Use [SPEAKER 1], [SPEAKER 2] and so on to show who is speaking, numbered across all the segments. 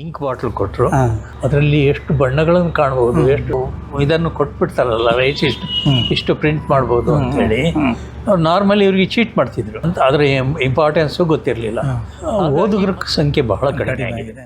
[SPEAKER 1] Ink bottle ಕೊಟ್ಟರು. ಅದರಲ್ಲಿ ಎಷ್ಟು ಬಣ್ಣಗಳನ್ನು ಕಾಣಬಹುದು, ಎಷ್ಟು ಇದನ್ನು ಕೊಟ್ಬಿಡ್ತಾರಲ್ಲ ರೈಸ್ ಇಷ್ಟು ಪ್ರಿಂಟ್ ಮಾಡ್ಬೋದು ಅಂತೇಳಿ ಅವ್ರು ನಾರ್ಮಲಿ ಇವ್ರಿಗೆ ಚೀಟ್ ಮಾಡ್ತಿದ್ರು ಅಂತ. ಅದರ ಇಂಪಾರ್ಟೆನ್ಸು ಗೊತ್ತಿರಲಿಲ್ಲ. ಓದುಗರ ಸಂಖ್ಯೆ ಬಹಳ ಕಡಿಮೆ ಆಗಿದೆ.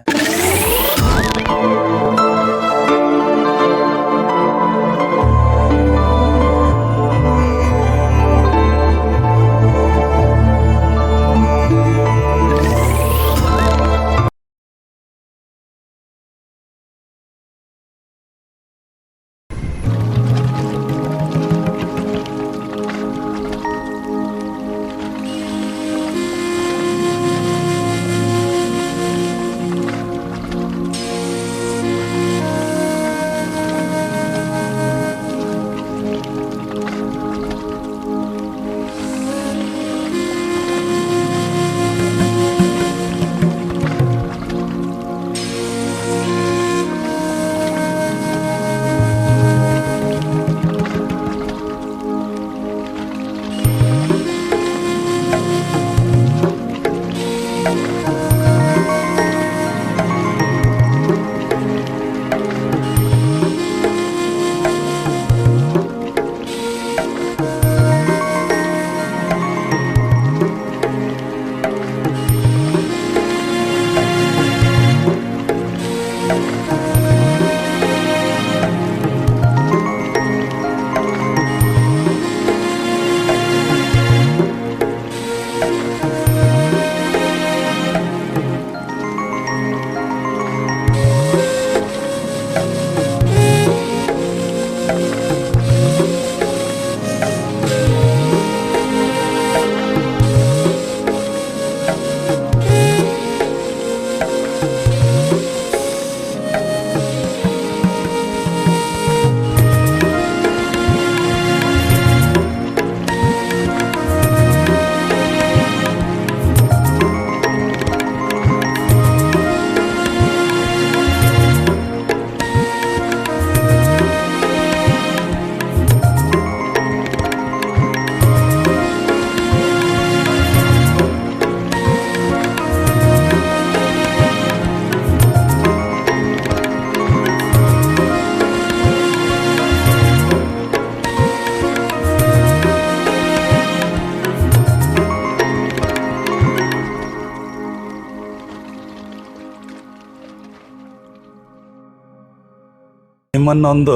[SPEAKER 2] ನಿಮ್ಮನ್ನೊಂದು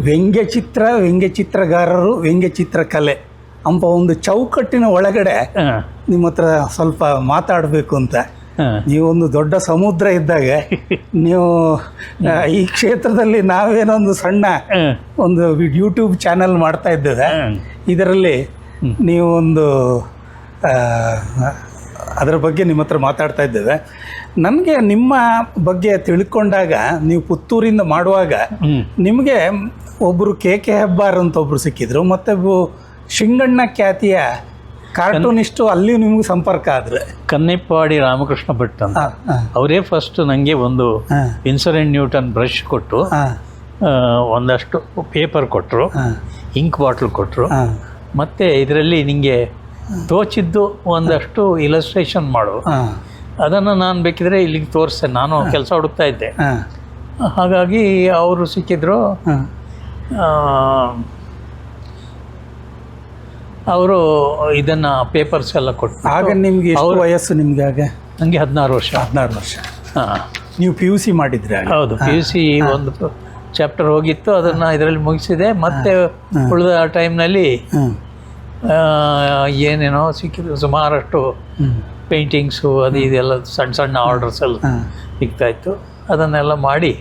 [SPEAKER 2] ವ್ಯಂಗ್ಯಚಿತ್ರಗಾರರು ವ್ಯಂಗ್ಯಚಿತ್ರಕಲೆ ಅಂಪ ಒಂದು ಚೌಕಟ್ಟಿನ ಒಳಗಡೆ ನಿಮ್ಮ ಹತ್ರ ಸ್ವಲ್ಪ ಮಾತಾಡಬೇಕು ಅಂತ. ನೀವೊಂದು ದೊಡ್ಡ ಸಮುದ್ರ ಇದ್ದಾಗ ನೀವು ಈ ಕ್ಷೇತ್ರದಲ್ಲಿ ನಾವೇನೊಂದು ಸಣ್ಣ ಒಂದು ಯೂಟ್ಯೂಬ್ ಚಾನಲ್ ಮಾಡ್ತಾ ಇದ್ದೇವೆ. ಇದರಲ್ಲಿ ನೀವೊಂದು ಅದರ ಬಗ್ಗೆ ನಿಮ್ಮ ಹತ್ರ ಮಾತಾಡ್ತಾ ಇದ್ದೇವೆ. ನನಗೆ ನಿಮ್ಮ ಬಗ್ಗೆ ತಿಳ್ಕೊಂಡಾಗ ನೀವು ಪುತ್ತೂರಿಂದ ಮಾಡುವಾಗ ನಿಮಗೆ ಒಬ್ಬರು ಕೆ ಹೆಬ್ಬಾರ್ ಅಂತ ಒಬ್ಬರು ಸಿಕ್ಕಿದ್ರು, ಮತ್ತು ಶಿಂಗಣ್ಣ ಖ್ಯಾತಿಯ ಕಾರ್ಟೂನಿಸ್ಟು ಅಲ್ಲಿ ನಿಮ್ಗೆ ಸಂಪರ್ಕ ಆದರೆ
[SPEAKER 1] ಕನ್ನೆಪ್ಪಾಡಿ ರಾಮಕೃಷ್ಣ ಭಟ್ ಅಂತ ಅವರೇ ಫಸ್ಟ್ ನನಗೆ ಒಂದು ವಿನ್ಸರ್ & ನ್ಯೂಟನ್ ಬ್ರಷ್ ಕೊಟ್ಟು ಒಂದಷ್ಟು ಪೇಪರ್ ಕೊಟ್ಟರು, ಇಂಕ್ ಬಾಟ್ಲ್ ಕೊಟ್ಟರು, ಮತ್ತು ಇದರಲ್ಲಿ ನಿಮಗೆ ತೋಚಿದ್ದು ಒಂದಷ್ಟು ಇಲಸ್ಟ್ರೇಷನ್ ಮಾಡು, ಅದನ್ನು ನಾನು ಬೇಕಿದ್ರೆ ಇಲ್ಲಿಗೆ ತೋರಿಸ್ತೆ. ನಾನು ಕೆಲಸ ಹುಡುಕ್ತಾ ಇದ್ದೆ, ಹಾಗಾಗಿ ಅವರು ಸಿಕ್ಕಿದ್ರು. ಅವರು ಇದನ್ನು ಪೇಪರ್ಸ್ ಎಲ್ಲ ಕೊಟ್ಟು.
[SPEAKER 2] ಆಗ ನಿಮಗೆ ಅವ್ರ ವಯಸ್ಸು ನಿಮಗೆ? ಆಗ
[SPEAKER 1] ನನಗೆ 16 ವರ್ಷ.
[SPEAKER 2] ಹಾಂ. ನೀವು PUC ಮಾಡಿದ್ರೆ?
[SPEAKER 1] ಹೌದು, PUC ಒಂದು ಚಾಪ್ಟರ್ ಹೋಗಿತ್ತು, ಅದನ್ನು ಇದರಲ್ಲಿ ಮುಗಿಸಿದೆ. ಮತ್ತೆ ಉಳಿದ ಟೈಮ್ನಲ್ಲಿ ಏನೇನೋ ಸಿಕ್ಕಿದ್ರು, ಸುಮಾರಷ್ಟು ಪೇಂಟಿಂಗ್ಸು ಅದು ಇದೆಲ್ಲ ಸಣ್ಣ ಸಣ್ಣ ಆರ್ಡರ್ಸ್ ಎಲ್ಲ ಸಿಗ್ತಾಯಿತ್ತು. ಅದನ್ನೆಲ್ಲ ಮಾಡಿ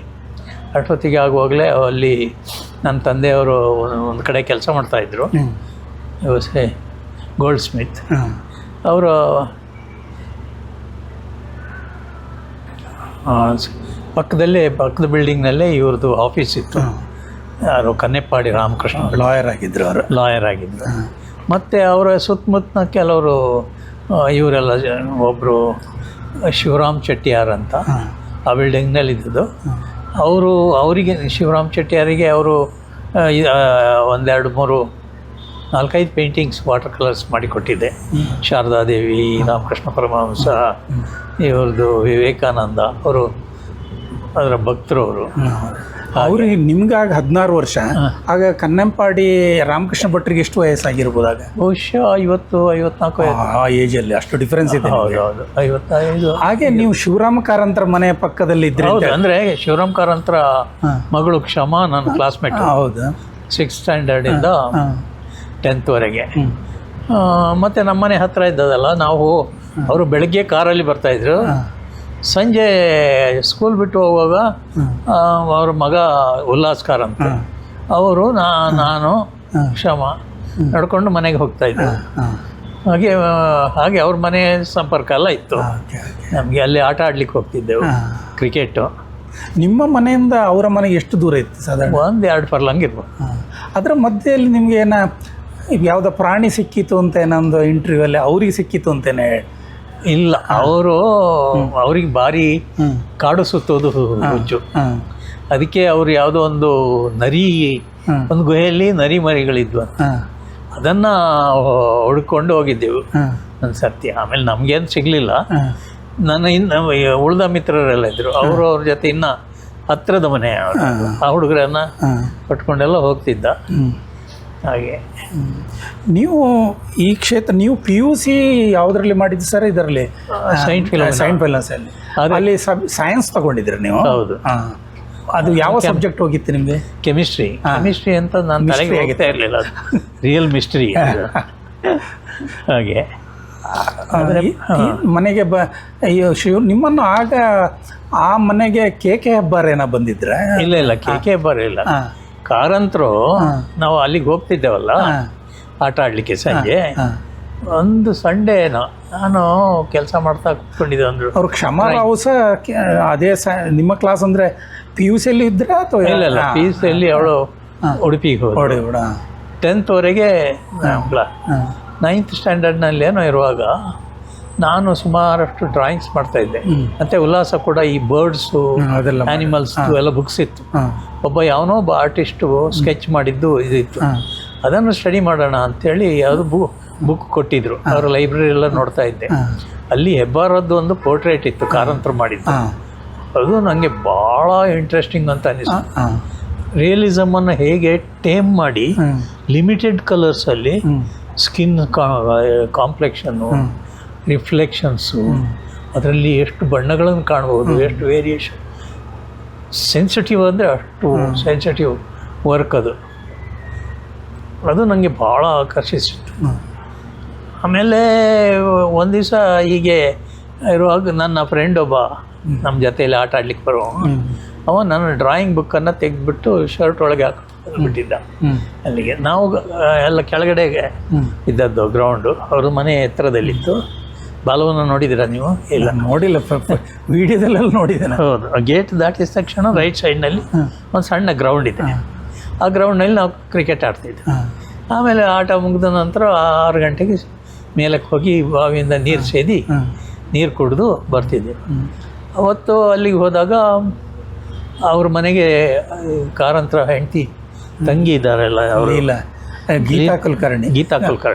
[SPEAKER 1] ಅಷ್ಟೊತ್ತಿಗೆ ಆಗುವಾಗಲೇ ಅಲ್ಲಿ ನನ್ನ ತಂದೆಯವರು ಒಂದು ಕಡೆ ಕೆಲಸ ಮಾಡ್ತಾಯಿದ್ರು, ಗೋಲ್ಡ್ ಸ್ಮಿತ್. ಅವರು ಪಕ್ಕದ ಬಿಲ್ಡಿಂಗ್ನಲ್ಲೇ ಇವ್ರದ್ದು ಆಫೀಸ್ ಇತ್ತು. ಯಾರು ಕನ್ನೆಪ್ಪಾಡಿ ರಾಮಕೃಷ್ಣ
[SPEAKER 2] ಲಾಯರ್ ಆಗಿದ್ದರು. ಅವರು
[SPEAKER 1] ಲಾಯರ್ ಆಗಿದ್ದರು. ಮತ್ತು ಅವರ ಸುತ್ತಮುತ್ತಲ ಕೆಲವರು ಇವರೆಲ್ಲ, ಒಬ್ಬರು ಶಿವರಾಮ್ ಚೆಟ್ಟಿಯಾರ್ ಅಂತ ಆ ಬಿಲ್ಡಿಂಗ್ನಲ್ಲಿ ಇದ್ದದ್ದು. ಅವರಿಗೆ ಶಿವರಾಮ್ ಚೆಟ್ಟಿಯಾರಿಗೆ ಅವರು 4-5 ಪೇಂಟಿಂಗ್ಸ್ ವಾಟರ್ ಕಲರ್ಸ್ ಮಾಡಿಕೊಟ್ಟಿದ್ದೆ. ಶಾರದಾದೇವಿ, ರಾಮಕೃಷ್ಣ ಪರಮಹಂಸ, ಇವ್ರದ್ದು ವಿವೇಕಾನಂದ, ಅವರು ಅದರ ಭಕ್ತರು ಅವರು.
[SPEAKER 2] ಅವ್ರಿಗೆ ನಿಮ್ಗಾಗ 16 ವರ್ಷ, ಆಗ ಕನ್ನಂಪಾಡಿ ರಾಮಕೃಷ್ಣ ಭಟ್ರಿಗೆ ಎಷ್ಟು ವಯಸ್ಸಾಗಿರ್ಬೋದಾಗ?
[SPEAKER 1] ಬಹುಶಃ 50-54
[SPEAKER 2] ಆ ಏಜಲ್ಲಿ ಅಷ್ಟು ಡಿಫರೆನ್ಸ್ ಇದೆ.
[SPEAKER 1] ಹೌದು 55.
[SPEAKER 2] ಹಾಗೆ ನೀವು ಶಿವರಾಮ ಕಾರಂತರ ಮನೆ ಪಕ್ಕದಲ್ಲಿ ಇದ್ರೆ?
[SPEAKER 1] ಹೌದು, ಅಂದರೆ ಶಿವರಾಮ್ ಕಾರಂತರ ಮಗಳು ಕ್ಷಮಾ ನನ್ನ ಕ್ಲಾಸ್ಮೇಟ್.
[SPEAKER 2] ಹೌದು,
[SPEAKER 1] 6th ಸ್ಟ್ಯಾಂಡರ್ಡಿಂದ 10th ವರೆಗೆ. ಮತ್ತು ನಮ್ಮನೆ ಹತ್ತಿರ ಇದ್ದದಲ್ಲ, ನಾವು ಅವರು ಬೆಳಗ್ಗೆ ಕಾರಲ್ಲಿ ಬರ್ತಾಯಿದ್ರು, ಸಂಜೆ ಸ್ಕೂಲ್ ಬಿಟ್ಟು ಹೋಗುವಾಗ ಅವ್ರ ಮಗ ಉಲ್ಲಾಸ್ ಕಾರಂತ ಅವರು ನಾನು ಕ್ಷಮ ನಡ್ಕೊಂಡು ಮನೆಗೆ ಹೋಗ್ತಾಯಿದ್ದೆ. ಹಾಗೆ ಅವ್ರ ಮನೆ ಸಂಪರ್ಕ ಎಲ್ಲ ಇತ್ತು ನಮಗೆ. ಅಲ್ಲಿ ಆಟ ಆಡ್ಲಿಕ್ಕೆ ಹೋಗ್ತಿದ್ದೆವು, ಕ್ರಿಕೆಟು.
[SPEAKER 2] ನಿಮ್ಮ ಮನೆಯಿಂದ ಅವರ ಮನೆಗೆ ಎಷ್ಟು ದೂರ ಇತ್ತು ಸಾಧಾರಣ?
[SPEAKER 1] 1-2 ಫರ್ಲಾಂಗ್ ಇರ್ಬೋದು.
[SPEAKER 2] ಅದರ ಮಧ್ಯೆಯಲ್ಲಿ ನಿಮ್ಗೆ ಯಾವುದೋ ಪ್ರಾಣಿ ಸಿಕ್ಕಿತು ಅಂತ ಏನೊಂದು ಇಂಟರ್ವ್ಯೂ ಅಲ್ಲಿ ಅವ್ರಿಗೆ ಸಿಕ್ಕಿತು ಅಂತೇನೆ?
[SPEAKER 1] ಇಲ್ಲ, ಅವ್ರಿಗೆ ಭಾರಿ ಕಾಡು ಸುತ್ತೋದು ಹುಚ್ಚು. ಅದಕ್ಕೆ ಅವರು ಯಾವುದೋ ಒಂದು ನರಿ, ಒಂದು ಗುಹೆಯಲ್ಲಿ ನರಿ ಮರಿಗಳಿದ್ವು, ಅದನ್ನು ಹುಡ್ಕೊಂಡು ಹೋಗಿದ್ದೆವು ಒಂದು ಸರ್ತಿ. ಆಮೇಲೆ ನಮಗೇನು ಸಿಗಲಿಲ್ಲ. ನನ್ನ ಉಳಿದ ಮಿತ್ರರೆಲ್ಲ ಇದ್ದರು, ಅವ್ರ ಜೊತೆ ಇನ್ನು ಹತ್ತಿರದ ಮನೆ ಆ ಹುಡುಗರನ್ನ ಕಟ್ಕೊಂಡೆಲ್ಲ ಹೋಗ್ತಿದ್ದ. ಹಾಗೆ
[SPEAKER 2] ನೀವು ಈ ಕ್ಷೇತ್ರ, ನೀವು PUC ಯಾವುದರಲ್ಲಿ ಮಾಡಿದ್ದು ಸರ್? ಇದರಲ್ಲಿ ಸೈಂಟ್ ಫಿಲಮ್ಸಲ್ಲಿ. ಅಲ್ಲಿ ಸೈನ್ಸ್ ತಗೊಂಡಿದ್ರಿ ನೀವು?
[SPEAKER 1] ಹೌದು.
[SPEAKER 2] ಅದು ಯಾವ ಸಬ್ಜೆಕ್ಟ್ ಹೋಗಿತ್ತು ನಿಮಗೆ?
[SPEAKER 1] ಕೆಮಿಸ್ಟ್ರಿ ಅಂತ ನಾನು ತಲೆಗೆ ಹೋಗ್ತಾ ಇರಲಿಲ್ಲ, ಅದು ರಿಯಲ್ ಮಿಸ್ಟ್ರಿ. ಹಾಗೆ
[SPEAKER 2] ಮನೆಗೆ ನಿಮ್ಮನ್ನು ಆಗ ಆ ಮನೆಗೆ KK ಹೆಬ್ಬಾರೇನ ಬಂದಿದ್ರ?
[SPEAKER 1] ಇಲ್ಲ, KK ಹೆಬ್ಬಾರ್ ಇಲ್ಲ. ಕಾರಂತರು ನಾವು ಅಲ್ಲಿಗೆ ಹೋಗ್ತಿದ್ದೇವಲ್ಲ ಆಟ ಆಡ್ಲಿಕ್ಕೆ ಸಂಜೆ, ಒಂದು ಸಂಡೇ ನಾನು ಕೆಲಸ ಮಾಡ್ತಾ ಕೂತ್ಕೊಂಡಿದ್ದೆ ಅಂದ್ರು.
[SPEAKER 2] ಅವ್ರು ಕ್ಷಮಾ ರಾವ್ ಸಹ ಅದೇ ನಿಮ್ಮ ಕ್ಲಾಸ್ ಅಂದರೆ PUC ಅಲ್ಲಿ ಇದ್ರ ಅಥವಾ?
[SPEAKER 1] ಇಲ್ಲ, PUC ಅಲ್ಲಿ ಅವಳು ಉಡುಪಿಗೆ ಹೋದ. 10th ವರೆಗೆ 9th ಸ್ಟ್ಯಾಂಡರ್ಡ್ನಲ್ಲಿ ಏನೋ ಇರುವಾಗ ನಾನು ಸುಮಾರಷ್ಟು ಡ್ರಾಯಿಂಗ್ಸ್ ಮಾಡ್ತಾ ಇದ್ದೆ. ಮತ್ತು ಉಲ್ಲಾಸ ಕೂಡ ಈ ಬರ್ಡ್ಸು, ಆ್ಯನಿಮಲ್ಸ್ ಎಲ್ಲ ಬುಕ್ಸ್ ಇತ್ತು. ಯಾವನೋ ಒಬ್ಬ ಆರ್ಟಿಸ್ಟು ಸ್ಕೆಚ್ ಮಾಡಿದ್ದು ಇದಿತ್ತು, ಅದನ್ನು ಸ್ಟಡಿ ಮಾಡೋಣ ಅಂಥೇಳಿ ಯಾವುದು ಬುಕ್ ಕೊಟ್ಟಿದ್ರು. ಅವರ ಲೈಬ್ರರಿ ಎಲ್ಲ ನೋಡ್ತಾ ಇದ್ದೆ. ಅಲ್ಲಿ ಹೆಬ್ಬಾರದ್ದು ಒಂದು ಪೋರ್ಟ್ರೇಟ್ ಇತ್ತು, ಕಾರಂತರು ಮಾಡಿದ್ದು. ಅದು ನನಗೆ ಭಾಳ ಇಂಟ್ರೆಸ್ಟಿಂಗ್ ಅಂತ ಅನಿಸ್ತು. ರಿಯಲಿಸಮನ್ನು ಹೇಗೆ ಟೇಮ್ ಮಾಡಿ ಲಿಮಿಟೆಡ್ ಕಲರ್ಸಲ್ಲಿ ಸ್ಕಿನ್ ಕಾಂಪ್ಲೆಕ್ಷನ್ನು, ರಿಫ್ಲೆಕ್ಷನ್ಸು, ಅದರಲ್ಲಿ ಎಷ್ಟು ಬಣ್ಣಗಳನ್ನು ಕಾಣ್ಬೋದು, ಎಷ್ಟು ವೇರಿಯೇಷನ್. ಸೆನ್ಸಿಟಿವ್ ಅಂದರೆ ಅಷ್ಟು ಸೆನ್ಸಿಟಿವ್ ವರ್ಕ್ ಅದು ನನಗೆ ಭಾಳ ಆಕರ್ಷಿಸಿತ್ತು. ಆಮೇಲೆ ಒಂದು ದಿವಸ ಹೀಗೆ ಇರುವಾಗ ನನ್ನ ಫ್ರೆಂಡ್ ಒಬ್ಬ ನಮ್ಮ ಜೊತೆಯಲ್ಲಿ ಆಟ ಆಡ್ಲಿಕ್ಕೆ ಬರೋ, ಅವ ನನ್ನ ಡ್ರಾಯಿಂಗ್ ಬುಕ್ಕನ್ನು ತೆಗೆದುಬಿಟ್ಟು ಶರ್ಟ್ ಒಳಗೆ ಹಾಕಿಬಿಟ್ಟಿದ್ದ. ಅಲ್ಲಿಗೆ ನಾವು ಎಲ್ಲ ಕೆಳಗಡೆಗೆ ಇದ್ದದ್ದು ಗ್ರೌಂಡು, ಅವ್ರ ಮನೆ ಎತ್ತರದಲ್ಲಿತ್ತು. ಬಾಲವನ್ನು ನೋಡಿದ್ದೀರಾ ನೀವು? ಇಲ್ಲ,
[SPEAKER 2] ನೋಡಿಲ್ಲ, ವಿಡಿಯೋದಲ್ಲೆಲ್ಲ ನೋಡಿದ್ದೇನೆ.
[SPEAKER 1] ಹೌದು, ಗೇಟ್ ದಾಟಿದ ತಕ್ಷಣ ರೈಟ್ ಸೈಡ್ನಲ್ಲಿ ಒಂದು ಸಣ್ಣ ಗ್ರೌಂಡ್ ಇದೆ. ಆ ಗ್ರೌಂಡ್ನಲ್ಲಿ ನಾವು ಕ್ರಿಕೆಟ್ ಆಡ್ತಿದ್ದೆ. ಆಮೇಲೆ ಆಟ ಮುಗಿದ ನಂತರ 6 ಗಂಟೆಗೆ ಮೇಲಕ್ಕೆ ಹೋಗಿ ಬಾವಿಯಿಂದ ನೀರು ಸೇದಿ ನೀರು ಕುಡಿದು ಬರ್ತಿದ್ದೆ. ಅವತ್ತು ಅಲ್ಲಿಗೆ ಹೋದಾಗ ಅವ್ರ ಮನೆಗೆ ಕಾರಂತರ ಹೆಂಡತಿ ತಂಗಿ ಇದ್ದಾರಲ್ಲ, ಅವರು
[SPEAKER 2] ಇಲ್ಲ, ಗೀತಾ ಕುಲಕರ್ಣಿ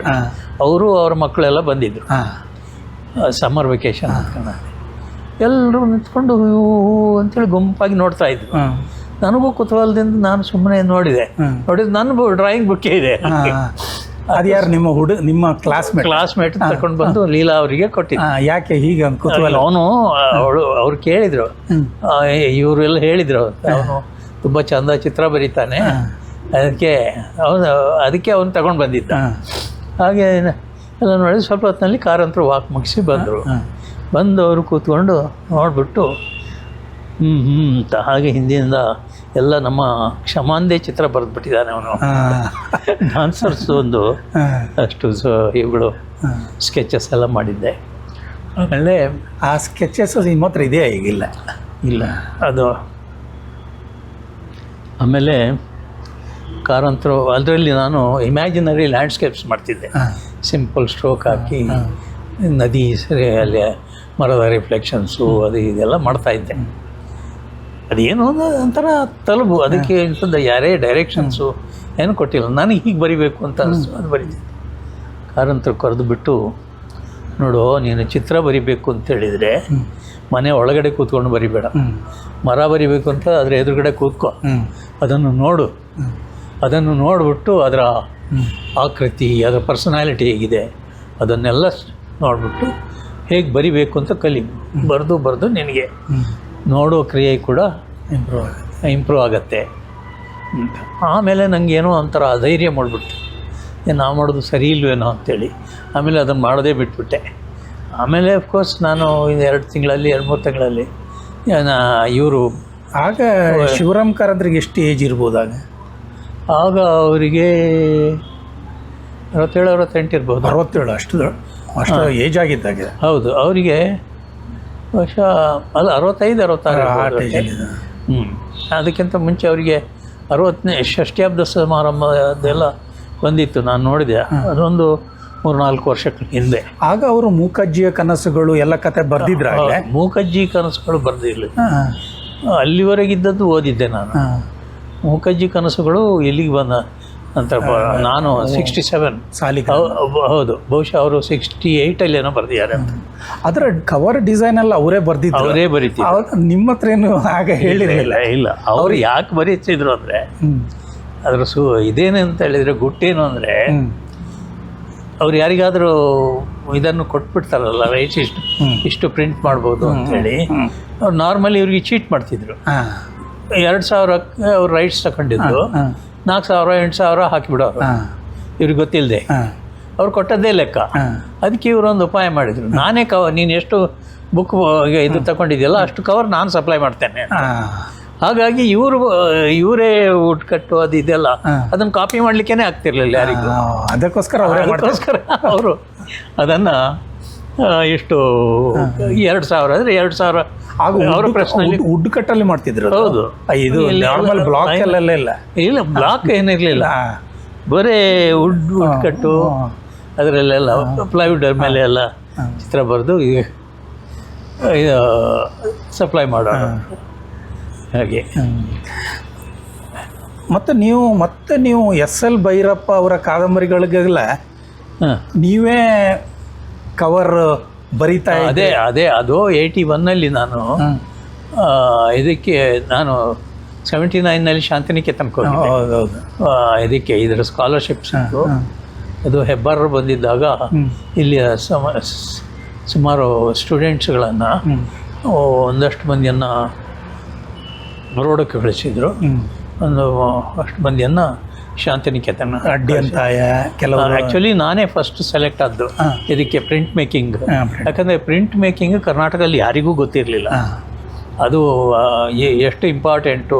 [SPEAKER 1] ಅವರು ಅವ್ರ ಮಕ್ಕಳೆಲ್ಲ ಬಂದಿದ್ದರು ಸಮ್ಮರ್ ವೆಕೇಶನ್ ಅಂದ್ಕೊಂಡು. ಎಲ್ಲರೂ ನಿಂತ್ಕೊಂಡು ಅಂತೇಳಿ ಗುಂಪಾಗಿ ನೋಡ್ತಾ ಇದ್ರು. ನನಗೂ ಕುತೂಹಲದಿಂದ ನಾನು ಸುಮ್ಮನೆ ನೋಡಿದ್ರೆ ನನ್ನ ಡ್ರಾಯಿಂಗ್ ಬುಕ್ಕೇ ಇದೆ.
[SPEAKER 2] ಅದು ಯಾರು? ನಿಮ್ಮ
[SPEAKER 1] ಕ್ಲಾಸ್ಮೇಟ್ ತಗೊಂಡು ಬಂದು ಲೀಲಾ ಅವರಿಗೆ ಕೊಟ್ಟಿದ್ದೆ.
[SPEAKER 2] ಯಾಕೆ ಹೀಗೆ ಕುತೂಹಲ?
[SPEAKER 1] ಅವ್ರು ಕೇಳಿದ್ರು, ಇವರೆಲ್ಲ ಹೇಳಿದ್ರು ಅವನು ತುಂಬ ಚಂದ ಚಿತ್ರ ಬರೀತಾನೆ, ಅದಕ್ಕೆ ಅವನು ತಗೊಂಡು ಬಂದಿದ್ದ. ಹಾಗೆ ಎಲ್ಲ ನೋಡಿ ಸ್ವಲ್ಪ ಹೊತ್ತಿನಲ್ಲಿ ಕಾರಂತರು ವಾಕ್ ಮುಗಿಸಿ ಬಂದು ಅವರು ಕೂತ್ಕೊಂಡು ನೋಡಿಬಿಟ್ಟು ಅಂತ ಹಾಗೆ ಹಿಂದಿನಿಂದ ಎಲ್ಲ ನಮ್ಮ ಕ್ಷಮಾಂದೇ ಚಿತ್ರ ಬರೆದ್ಬಿಟ್ಟಿದ್ದಾನೆ ಅವನು. ಡಾನ್ಸರ್ಸ್ ಒಂದು ಅಷ್ಟು ಇವುಗಳು ಸ್ಕೆಚಸ್ ಎಲ್ಲ ಮಾಡಿದ್ದೆ. ಆಮೇಲೆ
[SPEAKER 2] ಆ ಸ್ಕೆಚಸ್ ನಿಮ್ಮ ಹತ್ರ ಇದೆಯಾ? ಈಗಿಲ್ಲ.
[SPEAKER 1] ಇಲ್ಲ, ಅದು ಆಮೇಲೆ ಕಾರಂತರು ಅದರಲ್ಲಿ ನಾನು ಇಮ್ಯಾಜಿನರಿ ಲ್ಯಾಂಡ್ಸ್ಕೇಪ್ಸ್ ಮಾಡ್ತಿದ್ದೆ. ಸಿಂಪಲ್ ಸ್ಟ್ರೋಕ್ ಹಾಕಿ ನದಿ ಅಲ್ಲಿ ಮರದ ರಿಫ್ಲೆಕ್ಷನ್ಸು ಅದು ಇದೆಲ್ಲ ಮಾಡ್ತಾಯಿದ್ದೆ. ಅದೇನು ಒಂಥರ ತಲುಬು, ಅದಕ್ಕೆ ಇಂಥದ್ದು ಯಾರೇ ಡೈರೆಕ್ಷನ್ಸು ಏನು ಕೊಟ್ಟಿಲ್ಲ, ನನಗೆ ಹೀಗೆ ಬರಿಬೇಕು ಅಂತ ಅನಿಸ್ತು, ಅದು ಬರೀತಿದ್ದೆ. ಕಾರಂತರು ಕರೆದು ಬಿಟ್ಟು, ನೋಡು ನೀನು ಚಿತ್ರ ಬರಿಬೇಕು ಅಂತೇಳಿದರೆ ಮನೆ ಒಳಗಡೆ ಕೂತ್ಕೊಂಡು ಬರಿಬೇಡ. ಮರ ಬರಿಬೇಕು ಅಂತ ಅದರ ಎದುರುಗಡೆ ಕೂತ್ಕೋ, ಅದನ್ನು ನೋಡು, ಅದನ್ನು ನೋಡಿಬಿಟ್ಟು ಅದರ ಆಕೃತಿ, ಅದರ ಪರ್ಸನಾಲಿಟಿ ಹೇಗಿದೆ ಅದನ್ನೆಲ್ಲ ನೋಡಿಬಿಟ್ಟು ಹೇಗೆ ಬರಿಬೇಕು ಅಂತ ಕಲಿ. ಬರೆದು ನಿನಗೆ ನೋಡೋ ಕ್ರಿಯೆ ಕೂಡ ಇಂಪ್ರೂವ್ ಆಗುತ್ತೆ ಅಂತ. ಆಮೇಲೆ ನನಗೇನೋ ಒಂಥರ ಧೈರ್ಯ ಮಾಡಿಬಿಟ್ಟು ನಾವು ಮಾಡೋದು ಸರಿ ಇಲ್ವೇನೋ ಅಂಥೇಳಿ ಆಮೇಲೆ ಅದನ್ನು ಮಾಡೋದೇ ಬಿಟ್ಬಿಟ್ಟೆ. ಆಮೇಲೆ ಅಫ್ಕೋರ್ಸ್ ನಾನು 2 ತಿಂಗಳಲ್ಲಿ 2-3 ತಿಂಗಳಲ್ಲಿ ಇವರು
[SPEAKER 2] ಆಗ ಶಿವರಾಮ್ ಕಾರಂತರಿಗೆ ಎಷ್ಟು ಏಜ್ ಇರ್ಬೋದು
[SPEAKER 1] ಆಗ ಅವರಿಗೆ 67-68 ಇರ್ಬೋದು.
[SPEAKER 2] 67 ಅಷ್ಟು ಏಜ್ ಆಗಿದ್ದಾಗೆ.
[SPEAKER 1] ಹೌದು, ಅವರಿಗೆ ವರ್ಷ ಅಲ್ಲ 65-66. ಅದಕ್ಕಿಂತ ಮುಂಚೆ ಅವರಿಗೆ 60ನೇ ಷಷ್ಠ್ಯಾಬ್ದ ಸಮಾರಂಭದೆಲ್ಲ ಬಂದಿತ್ತು, ನಾನು ನೋಡಿದೆ. ಅದೊಂದು 3-4 ವರ್ಷಗಳ ಹಿಂದೆ.
[SPEAKER 2] ಆಗ ಅವರು ಮೂಕಜ್ಜಿಯ ಕನಸುಗಳು ಎಲ್ಲ ಕತೆ ಬರ್ದಿದ್ರ?
[SPEAKER 1] ಮೂಕಜ್ಜಿ ಕನಸುಗಳು ಬರ್ದಿರಲಿಲ್ಲ, ಅಲ್ಲಿವರೆಗಿದ್ದದ್ದು ಓದಿದ್ದೆ ನಾನು. ಮೂಕಜ್ಜಿ ಕನಸುಗಳು ಇಲ್ಲಿಗೆ ಬಂದ ನಂತರ ನಾನು 67
[SPEAKER 2] ಸಾಲಿಗೆ.
[SPEAKER 1] ಹೌದು, ಬಹುಶಃ ಅವರು 68 ಏನೋ ಬರ್ದಿದ್ದಾರೆ ಅಂತ.
[SPEAKER 2] ಅದರ ಕವರ್ ಡಿಸೈನ್ ಎಲ್ಲ ಅವರೇ ಬರ್ದಿದ್ರು?
[SPEAKER 1] ಅವರೇ ಬರೀತಿದ್ರು.
[SPEAKER 2] ನಿಮ್ಮ ಹತ್ರ ಏನು ಆಗ ಹೇಳಿರಲಿಲ್ಲ?
[SPEAKER 1] ಇಲ್ಲ, ಅವ್ರು ಯಾಕೆ ಬರೀತಿದ್ರು ಅಂದರೆ ಅದರ ಇದೇನು ಅಂತ ಹೇಳಿದರೆ ಗುಟ್ಟೇನು ಅಂದರೆ ಅವ್ರು ಯಾರಿಗಾದರೂ ಇದನ್ನು ಕೊಟ್ಬಿಡ್ತಾರಲ್ಲ, ರೈಟ್ಸ್ ಇಷ್ಟು ಪ್ರಿಂಟ್ ಮಾಡ್ಬೋದು ಅಂಥೇಳಿ ಅವ್ರು ನಾರ್ಮಲಿ ಇವ್ರಿಗೆ ಚೀಟ್ ಮಾಡ್ತಿದ್ರು. 2,000 ಅವ್ರು ರೈಟ್ಸ್ ತಗೊಂಡಿದ್ದು 4,000-8,000 ಹಾಕಿಬಿಡೋರು ಇವ್ರಿಗೆ ಗೊತ್ತಿಲ್ಲದೆ. ಅವ್ರು ಕೊಟ್ಟದ್ದೇ ಲೆಕ್ಕ. ಅದಕ್ಕೆ ಇವರೊಂದು ಉಪಾಯ ಮಾಡಿದರು, ನಾನೇ ನೀನು ಎಷ್ಟು ಬುಕ್ ಇದು ತಗೊಂಡಿದೆಯಲ್ಲ ಅಷ್ಟು ಕವರ್ ನಾನು ಸಪ್ಲೈ ಮಾಡ್ತೇನೆ. ಹಾಗಾಗಿ ಇವರೇ ವುಡ್ ಕಟ್ಟು ಅದು ಇದೆಲ್ಲ ಅದನ್ನು ಕಾಪಿ ಮಾಡಲಿಕ್ಕೇ ಆಗ್ತಿರ್ಲಿಲ್ಲ ಯಾರಿಗೂ.
[SPEAKER 2] ಅದಕ್ಕೋಸ್ಕರ
[SPEAKER 1] ಅವರು ಅದನ್ನು ಎಷ್ಟು 2,000 ಅಂದರೆ 2,000 ಅವರ ಪ್ರಶ್ನೆಯಲ್ಲಿ
[SPEAKER 2] ವುಡ್ ಕಟ್ಟಲ್ಲಿ ಮಾಡ್ತಿದ್ರು.
[SPEAKER 1] ಹೌದು,
[SPEAKER 2] ಇದು ನಾರ್ಮಲ್ ಬ್ಲಾಕ್
[SPEAKER 1] ಇಲ್ಲ, ಬ್ಲಾಕ್ ಏನಿರಲಿಲ್ಲ, ಬರೀ ವುಡ್ ಕಟ್ಟು ಅದರಲ್ಲೆಲ್ಲ ಪ್ಲೈವುಡ್ ಮೇಲೆ ಎಲ್ಲ ಚಿತ್ರ ಬರೆದು ಸಪ್ಲೈ ಮಾಡೋಣ. ಹಾಗೆ
[SPEAKER 2] ಮತ್ತೆ ನೀವು S.L. ಭೈರಪ್ಪ ಅವರ ಕಾದಂಬರಿಗಳಿಗೆಲ್ಲ ನೀವೇ ಕವರ್ ಬರೀತಾ?
[SPEAKER 1] ಅದು 81ನಲ್ಲಿ ನಾನು ಇದಕ್ಕೆ ನಾನು 79ನಲ್ಲಿ ಶಾಂತಿನಿಕೇತನಕ್ಕೆ ಹೋಗಿದ್ದೆ. ಇದಕ್ಕೆ ಇದರ ಸ್ಕಾಲರ್ಶಿಪ್ಸ್ ಅದು ಹೆಬ್ಬಾರರು ಬಂದಿದ್ದಾಗ ಇಲ್ಲಿಯ ಸುಮಾರು ಸ್ಟೂಡೆಂಟ್ಸ್ಗಳನ್ನು ಒಂದಷ್ಟು ಮಂದಿಯನ್ನು ಬರೋಡಕ್ಕೆ ಕಳಿಸಿದ್ರು. ಒಂದು ಅಷ್ಟು ಮಂದಿಯನ್ನು ಶಾಂತಿನಿಕೇತನ
[SPEAKER 2] ಅಡ್ಡಿ ಅಂತ ಕೆಲವು.
[SPEAKER 1] ಆ್ಯಕ್ಚುಲಿ ನಾನೇ ಫಸ್ಟ್ ಸೆಲೆಕ್ಟ್ ಆದ್ದು ಇದಕ್ಕೆ ಪ್ರಿಂಟ್ ಮೇಕಿಂಗ್. ಯಾಕಂದರೆ ಪ್ರಿಂಟ್ ಮೇಕಿಂಗ್ ಕರ್ನಾಟಕದಲ್ಲಿ ಯಾರಿಗೂ ಗೊತ್ತಿರಲಿಲ್ಲ, ಅದು ಎಷ್ಟು ಇಂಪಾರ್ಟೆಂಟು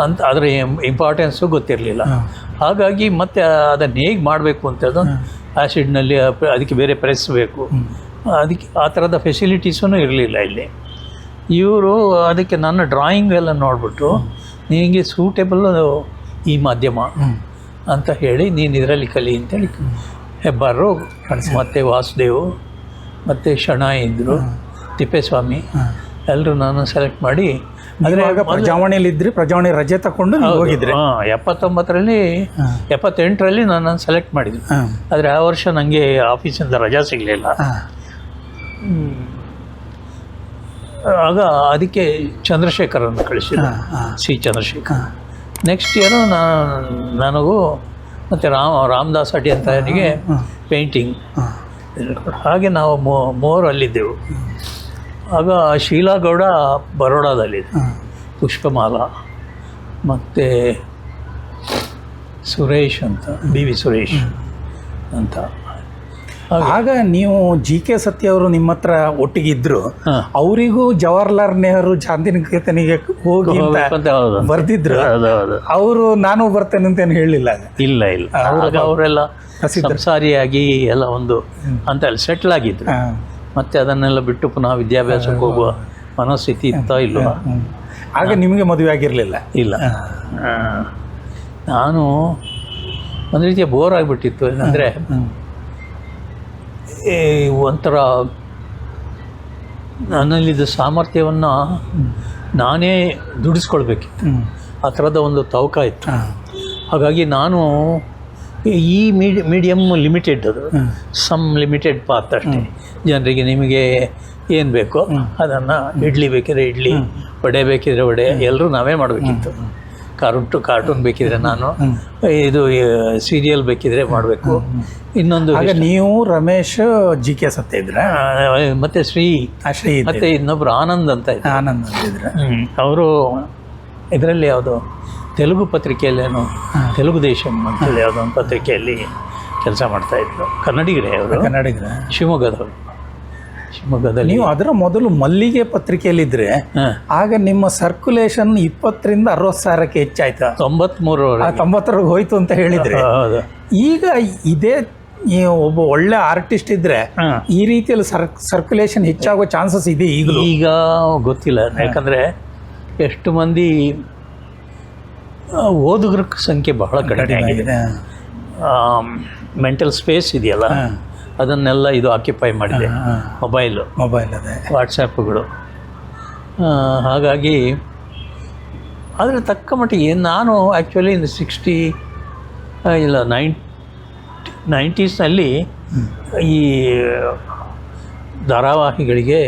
[SPEAKER 1] ಅಂತ ಅದರ ಇಂಪಾರ್ಟೆನ್ಸು ಗೊತ್ತಿರಲಿಲ್ಲ. ಹಾಗಾಗಿ ಮತ್ತೆ ಅದನ್ನು ಹೇಗೆ ಮಾಡಬೇಕು ಅಂತದ್ದು ಆ್ಯಸಿಡ್ನಲ್ಲಿ ಅದಕ್ಕೆ ಬೇರೆ ಪ್ರೆಸ್ ಬೇಕು, ಅದಕ್ಕೆ ಆ ಥರದ ಫೆಸಿಲಿಟೀಸೂ ಇರಲಿಲ್ಲ ಇಲ್ಲಿ. ಇವರು ಅದಕ್ಕೆ ನನ್ನ ಡ್ರಾಯಿಂಗ್ ಎಲ್ಲ ನೋಡಿಬಿಟ್ಟು ನಿನಗೆ ಸೂಟೇಬಲ್ ಈ ಮಾಧ್ಯಮ ಅಂತ ಹೇಳಿ ನೀನು ಇದರಲ್ಲಿ ಕಲಿ ಅಂತೇಳಿ ಹೆಬ್ಬಾರರು ಮತ್ತು ವಾಸುದೇವ್ ಮತ್ತು ಶಣಾಯಿ ಇದ್ದರು, ತಿಪ್ಪೇಸ್ವಾಮಿ ಎಲ್ಲರೂ ನಾನು ಸೆಲೆಕ್ಟ್ ಮಾಡಿ.
[SPEAKER 2] ಆದರೆ ಆಗ ಪ್ರಜಾವಾಣಿಯಲ್ಲಿದ್ದರೆ ಪ್ರಜಾವಾಣಿ ರಜೆ ತಗೊಂಡು ಹೋಗಿದ್ರಿ.
[SPEAKER 1] 78ರಲ್ಲಿ ನಾನು ಸೆಲೆಕ್ಟ್ ಮಾಡಿದ್ರು. ಆದರೆ ಆ ವರ್ಷ ನನಗೆ ಆಫೀಸಿಂದ ರಜಾ ಸಿಗಲಿಲ್ಲ. ಆಗ ಅದಕ್ಕೆ ಚಂದ್ರಶೇಖರನ್ನು ಕಳಿಸಿದ್ರು, ಸಿ ಚಂದ್ರಶೇಖರ್. ನೆಕ್ಸ್ಟ್ ಇಯರು ನನಗೂ ಮತ್ತು ರಾಮದಾಸ್ ಅಡ್ಡಿ ಅಂತ ನನಗೆ ಪೇಂಟಿಂಗ್. ಹಾಗೆ ನಾವು ಮೂವರಲ್ಲಿದ್ದೆವು. ಆಗ ಶೀಲಾಗೌಡ ಬರೋಡಾದಲ್ಲಿದೆ, ಪುಷ್ಪಮಾಲಾ ಮತ್ತು ಸುರೇಶ್ ಅಂತ, ಬಿ ವಿ ಸುರೇಶ್ ಅಂತ.
[SPEAKER 2] ಆಗ ನೀವು GK ಸತ್ಯ ಅವರು ನಿಮ್ಮ ಹತ್ರ ಒಟ್ಟಿಗಿದ್ರು, ಅವರಿಗೂ ಜವಾಹರ್ಲಾಲ್ ನೆಹರು ಶಾಂತಿನಿಕೇತನಿಗೆ ಹೋಗಿ ಬರ್ದಿದ್ರು. ಅವರು ನಾನು ಬರ್ತೇನೆ ಅಂತೇನು ಹೇಳಲಿಲ್ಲ?
[SPEAKER 1] ಇಲ್ಲ, ಅವರೆಲ್ಲ ಸಂಸಾರಿಯಾಗಿ ಎಲ್ಲ ಒಂದು ಅಂತ ಅಲ್ಲಿ ಸೆಟ್ಲ್ ಆಗಿದ್ರು. ಮತ್ತೆ ಅದನ್ನೆಲ್ಲ ಬಿಟ್ಟು ಪುನಃ ವಿದ್ಯಾಭ್ಯಾಸಕ್ಕೆ ಹೋಗುವ ಮನಸ್ಥಿತಿ ಇತ್ತ ಇಲ್ವ?
[SPEAKER 2] ಆಗ ನಿಮಗೆ ಮದುವೆ ಆಗಿರಲಿಲ್ಲ?
[SPEAKER 1] ಇಲ್ಲ, ನಾನು ಒಂದು ರೀತಿಯ ಬೋರ್ ಆಗಿಬಿಟ್ಟಿತ್ತು. ಅಂದರೆ ಒಂಥರ ನನ್ನಲ್ಲಿದ್ದ ಸಾಮರ್ಥ್ಯವನ್ನು ನಾನೇ ದುಡಿಸ್ಕೊಳ್ಬೇಕಿತ್ತು, ಆ ಥರದ ಒಂದು ತವಕ ಇತ್ತು. ಹಾಗಾಗಿ ನಾನು ಈ ಮೀಡಿಯಮ್ ಲಿಮಿಟೆಡ್, ಅದು ಸಮ್ ಲಿಮಿಟೆಡ್ ಪಾತ್ ಅಷ್ಟೇ. ಜನರಿಗೆ ನಿಮಗೆ ಏನು ಬೇಕೋ ಅದನ್ನು, ಇಡ್ಲಿ ಬೇಕಿದ್ರೆ ಇಡ್ಲಿ, ವಡೆ ಬೇಕಿದ್ರೆ ವಡೆ, ಎಲ್ಲರೂ ನಾವೇ ಮಾಡಬೇಕಿತ್ತು. ಕಾರ್ಟೂನ್ ಬೇಕಿದ್ರೆ ನಾನು, ಇದು ಸೀರಿಯಲ್ ಬೇಕಿದ್ರೆ ಮಾಡಬೇಕು. ಇನ್ನೊಂದು
[SPEAKER 2] ಆಗ ನೀವು ರಮೇಶ್ GK ಸತ್ಯ ಇದ್ರೆ,
[SPEAKER 1] ಮತ್ತು ಶ್ರೀ ಮತ್ತು ಇನ್ನೊಬ್ರು ಆನಂದ್ ಅಂತ ಇದ್ರು.
[SPEAKER 2] ಆನಂದ್ ಅಂತಿದ್ರೆ
[SPEAKER 1] ಅವರು ಇದರಲ್ಲಿ ಯಾವುದೋ ತೆಲುಗು ಪತ್ರಿಕೆಯಲ್ಲೇನೋ ತೆಲುಗು ದೇಶಂ ಅಂತೇಳಿ ಯಾವುದೋ ಒಂದು ಪತ್ರಿಕೆಯಲ್ಲಿ ಕೆಲಸ ಮಾಡ್ತಾಯಿದ್ರು. ಕನ್ನಡಿಗರೇ ಅವರು,
[SPEAKER 2] ಕನ್ನಡಿಗರ,
[SPEAKER 1] ಶಿವಮೊಗ್ಗದವರು. ಶಿವಮೊಗ್ಗದಲ್ಲಿ
[SPEAKER 2] ನೀವು ಅದರ ಮೊದಲು ಮಲ್ಲಿಗೆ ಪತ್ರಿಕೆಯಲ್ಲಿದ್ದರೆ ಆಗ ನಿಮ್ಮ ಸರ್ಕ್ಯುಲೇಷನ್ 20ರಿಂದ 60 ಸಾವಿರಕ್ಕೆ ಹೆಚ್ಚಾಯ್ತು.
[SPEAKER 1] 93
[SPEAKER 2] ಹೋಯ್ತು ಅಂತ ಹೇಳಿದ್ರೆ,
[SPEAKER 1] ಹೌದು.
[SPEAKER 2] ಈಗ ಇದೇ ನೀವು ಒಬ್ಬ ಒಳ್ಳೆ ಆರ್ಟಿಸ್ಟ್ ಇದ್ರೆ ಈ ರೀತಿಯಲ್ಲಿ ಸರ್ಕ್ಯುಲೇಷನ್ ಹೆಚ್ಚಾಗೋ ಚಾನ್ಸಸ್ ಇದೆ
[SPEAKER 1] ಈಗ ಗೊತ್ತಿಲ್ಲ. ಯಾಕಂದರೆ ಎಷ್ಟು ಮಂದಿ ಓದುಗರ ಸಂಖ್ಯೆ ಬಹಳ ಕಡಿಮೆ ಆಗಿದೆ. ಮೆಂಟಲ್ ಸ್ಪೇಸ್ ಇದೆಯಲ್ಲ, ಅದನ್ನೆಲ್ಲ ಇದು ಆಕ್ಯುಪೈ ಮಾಡಿದೆ. ಮೊಬೈಲ್
[SPEAKER 2] ಅದೇ,
[SPEAKER 1] ವಾಟ್ಸಪ್ಗಳು. ಹಾಗಾಗಿ ಆದರೆ ತಕ್ಕ ಮಟ್ಟಿಗೆ ನಾನು ಆ್ಯಕ್ಚುಲಿ 90ಸ್ನಲ್ಲಿ ಈ ಧಾರಾವಾಹಿಗಳಿಗೆ